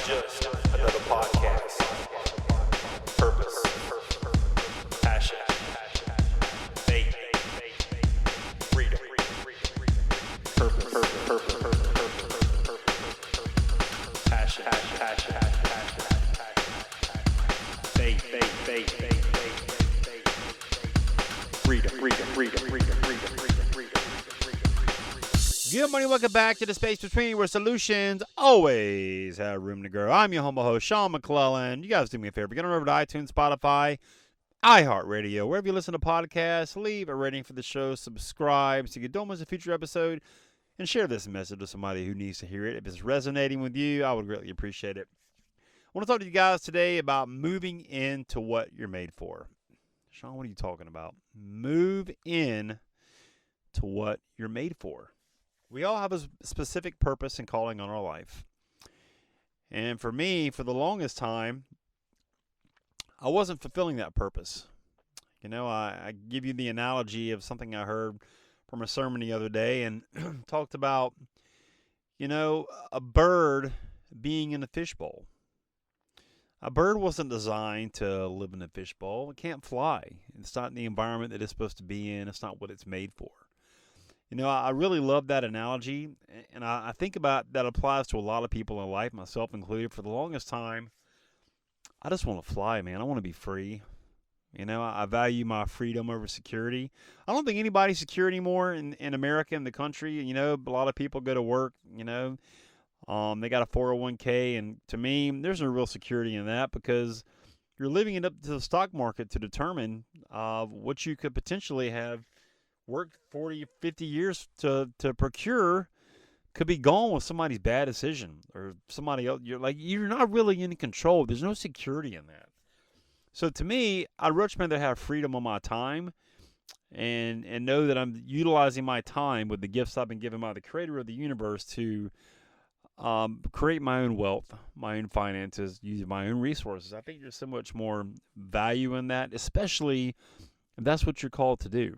just another podcast. Purpose, passion, faith, freedom. Passion, faith, freedom. Good morning, welcome back to the space between where solutions always have room to grow. I'm your humble host, Sean McClellan. You guys do me a favor, get on over to iTunes, Spotify, iHeartRadio, wherever you listen to podcasts, leave a rating for the show, subscribe so you don't miss a future episode, and share this message with somebody who needs to hear it. If it's resonating with you, I would greatly appreciate it. I want to talk to you guys today about moving into what you're made for. Sean, what are you talking about? Move in to what you're made for. We all have a specific purpose and calling on our life. And for me, for the longest time, I wasn't fulfilling that purpose. You know, I give you the analogy of something I heard from a sermon the other day and talked about, you know, a bird being in a fishbowl. A bird wasn't designed to live in a fishbowl. It can't fly. It's not the environment that it's supposed to be in. It's not what it's made for. You know, I really love that analogy, and I think about that applies to a lot of people in life, myself included. For the longest time, I just want to fly, man. I want to be free. You know, I value my freedom over security. I don't think anybody's secure anymore in America, in the country. You know, a lot of people go to work, you know. They got a 401k, and to me, there's no real security in that because you're leaving it up to the stock market to determine what you could potentially have worked 40, 50 years to procure could be gone with somebody's bad decision or somebody else. You're not really in control. There's no security in that. So to me, I'd much rather have freedom on my time and know that I'm utilizing my time with the gifts I've been given by the creator of the universe to create my own wealth, my own finances, using my own resources. I think there's so much more value in that, especially if that's what you're called to do.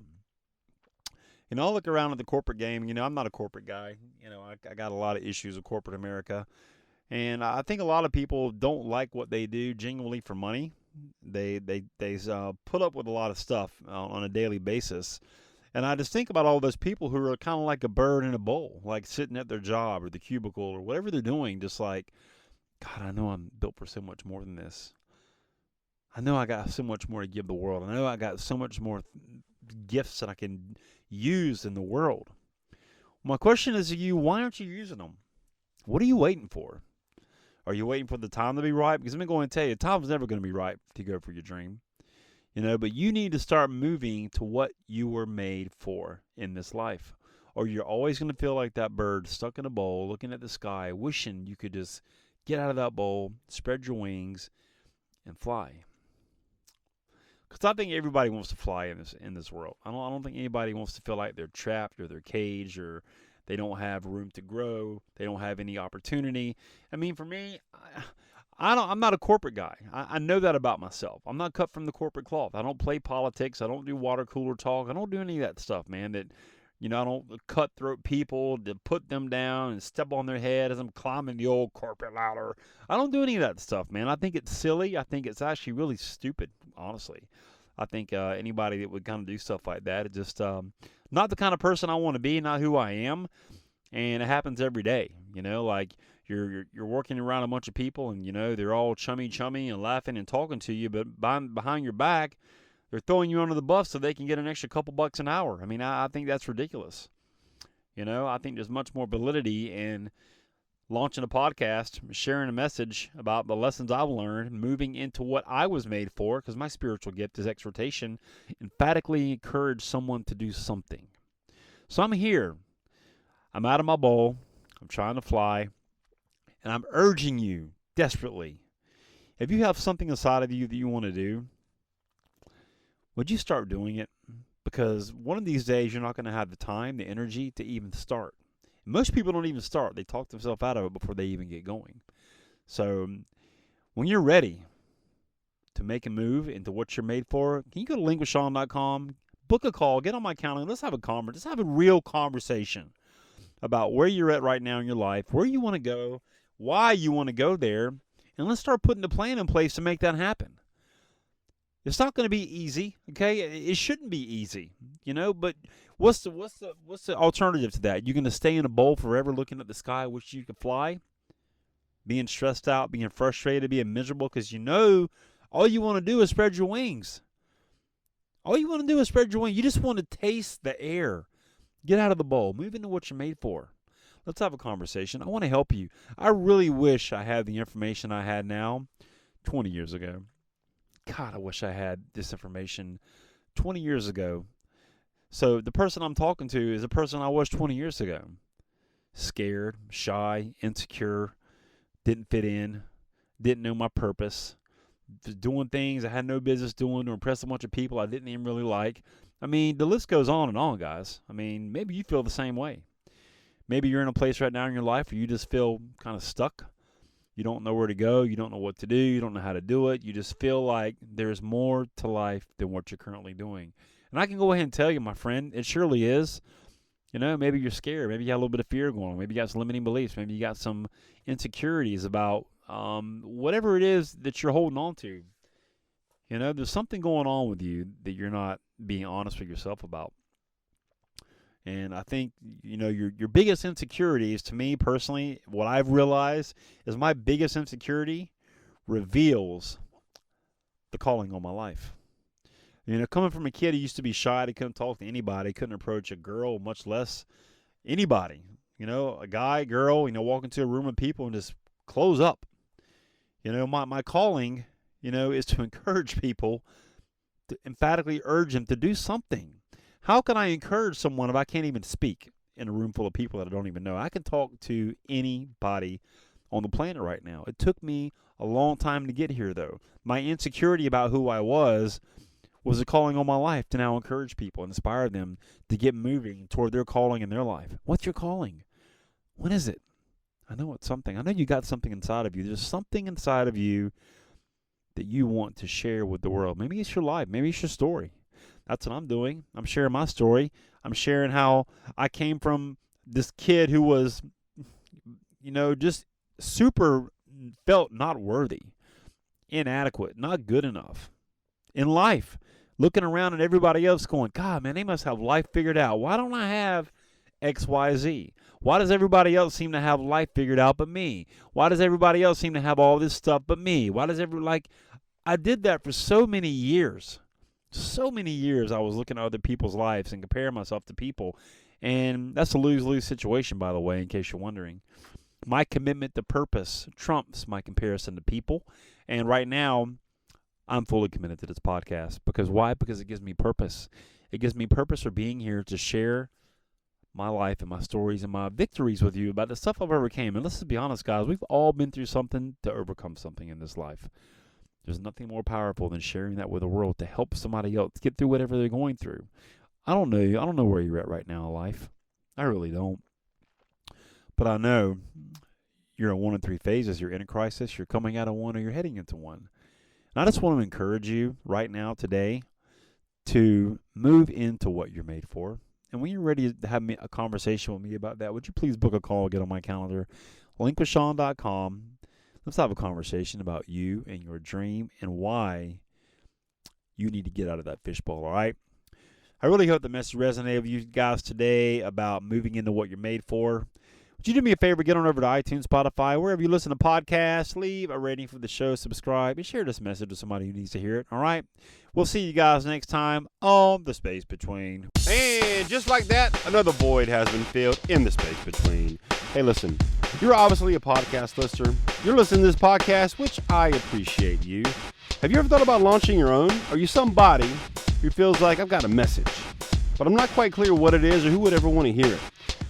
You know, I look around at the corporate game. You know, I'm not a corporate guy. You know, I got a lot of issues with corporate America. And I think a lot of people don't like what they do genuinely for money. They put up with a lot of stuff on a daily basis. And I just think about all those people who are kind of like a bird in a bowl, like sitting at their job or the cubicle or whatever they're doing, just like, God, I know I'm built for so much more than this. I know I got so much more to give the world. I know I got so much more gifts that I can use in the world. My question is to you, why aren't you using them? What are you waiting for? Are you waiting for the time to be right? Because I'm going to tell you, time's never going to be right to go for your dream. You know, but you need to start moving to what you were made for in this life. Or you're always going to feel like that bird stuck in a bowl, looking at the sky, wishing you could just get out of that bowl, spread your wings, and fly. Because I think everybody wants to fly in this world. I don't think anybody wants to feel like they're trapped or they're caged or they don't have room to grow. They don't have any opportunity. I mean, for me, I'm not a corporate guy. I know that about myself. I'm not cut from the corporate cloth. I don't play politics. I don't do water cooler talk. I don't do any of that stuff, man. That, you know, I don't cutthroat people to put them down and step on their head as I'm climbing the old corporate ladder. I don't do any of that stuff, man. I think it's silly. I think it's actually really stupid, honestly. I think anybody that would kind of do stuff like that is just not the kind of person I want to be, not who I am. And it happens every day, you know, like you're working around a bunch of people and, you know, they're all chummy and laughing and talking to you, but behind your back, they're throwing you under the bus so they can get an extra couple bucks an hour. I mean, I think that's ridiculous. You know, I think there's much more validity in launching a podcast, sharing a message about the lessons I've learned, moving into what I was made for, because my spiritual gift is exhortation, emphatically encourage someone to do something. So I'm here. I'm out of my bowl. I'm trying to fly. And I'm urging you desperately, if you have something inside of you that you want to do, would you start doing it? Because one of these days you're not going to have the time, the energy to even start. Most people don't even start. They talk themselves out of it before they even get going. So when you're ready to make a move into what you're made for, can you go to linkwithsean.com, book a call, get on my calendar, let's have a conversation. Let's have a real conversation about where you're at right now in your life, where you want to go, why you want to go there, and let's start putting the plan in place to make that happen. It's not going to be easy, okay? It shouldn't be easy, but what's the alternative to that? You're going to stay in a bowl forever looking at the sky, wish you could fly, being stressed out, being frustrated, being miserable because all you want to do is spread your wings. All you want to do is spread your wings. You just want to taste the air. Get out of the bowl. Move into what you're made for. Let's have a conversation. I want to help you. I really wish I had the information I had now 20 years ago. God, I wish I had this information 20 years ago. So the person I'm talking to is the person I was 20 years ago. Scared, shy, insecure, didn't fit in, didn't know my purpose, was doing things I had no business doing to impress a bunch of people I didn't even really like. I mean, the list goes on and on, guys. I mean, maybe you feel the same way. Maybe you're in a place right now in your life where you just feel kind of stuck. You don't know where to go. You don't know what to do. You don't know how to do it. You just feel like there's more to life than what you're currently doing. And I can go ahead and tell you, my friend, it surely is. Maybe you're scared. Maybe you got a little bit of fear going on. Maybe you got some limiting beliefs. Maybe you got some insecurities about whatever it is that you're holding on to. There's something going on with you that you're not being honest with yourself about. And I think, your biggest insecurities, to me personally, what I've realized is my biggest insecurity reveals the calling on my life. Coming from a kid who used to be shy, he couldn't talk to anybody, couldn't approach a girl, much less anybody. A guy, girl, walk into a room of people and just close up. My calling, is to encourage people, to emphatically urge them to do something. How can I encourage someone if I can't even speak in a room full of people that I don't even know? I can talk to anybody on the planet right now. It took me a long time to get here, though. My insecurity about who I was a calling on my life to now encourage people, inspire them to get moving toward their calling in their life. What's your calling? What is it? I know it's something. I know you got something inside of you. There's something inside of you that you want to share with the world. Maybe it's your life. Maybe it's your story. That's what I'm doing. I'm sharing my story. I'm sharing how I came from this kid who was, just super felt not worthy, inadequate, not good enough in life. Looking around at everybody else going, God, man, they must have life figured out. Why don't I have X, Y, Z? Why does everybody else seem to have life figured out but me? Why does everybody else seem to have all this stuff but me? I did that for so many years. So many years I was looking at other people's lives and comparing myself to people. And that's a lose-lose situation, by the way, in case you're wondering. My commitment to purpose trumps my comparison to people. And right now, I'm fully committed to this podcast. Because why? Because it gives me purpose. It gives me purpose for being here to share my life and my stories and my victories with you about the stuff I've overcame. And let's be honest, guys, we've all been through something to overcome something in this life. There's nothing more powerful than sharing that with the world to help somebody else get through whatever they're going through. I don't know you. I don't know where you're at right now in life. I really don't. But I know you're in one of three phases. You're in a crisis, you're coming out of one, or you're heading into one. And I just want to encourage you right now, today, to move into what you're made for. And when you're ready to have a conversation with me about that, would you please book a call, get on my calendar, linkwithsean.com. Let's have a conversation about you and your dream and why you need to get out of that fishbowl, all right? I really hope the message resonated with you guys today about moving into what you're made for. Would you do me a favor, get on over to iTunes, Spotify, wherever you listen to podcasts, leave a rating for the show, subscribe, and share this message with somebody who needs to hear it, all right? We'll see you guys next time on The Space Between. And just like that, another void has been filled in the space between. Hey, listen, you're obviously a podcast listener. You're listening to this podcast, which I appreciate you. Have you ever thought about launching your own? Are you somebody who feels like I've got a message, but I'm not quite clear what it is or who would ever want to hear it?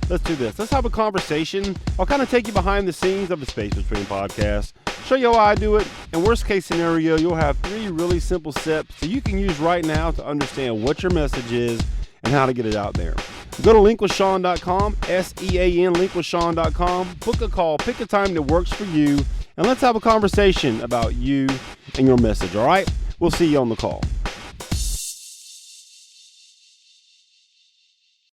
Let's do this. Let's have a conversation. I'll kind of take you behind the scenes of the Space Between podcast, show you how I do it, and worst case scenario, you'll have 3 really simple steps that you can use right now to understand what your message is and how to get it out there. Go to linkwithsean.com, S-E-A-N, linkwithsean.com, book a call, pick a time that works for you, and let's have a conversation about you and your message, all right? We'll see you on the call.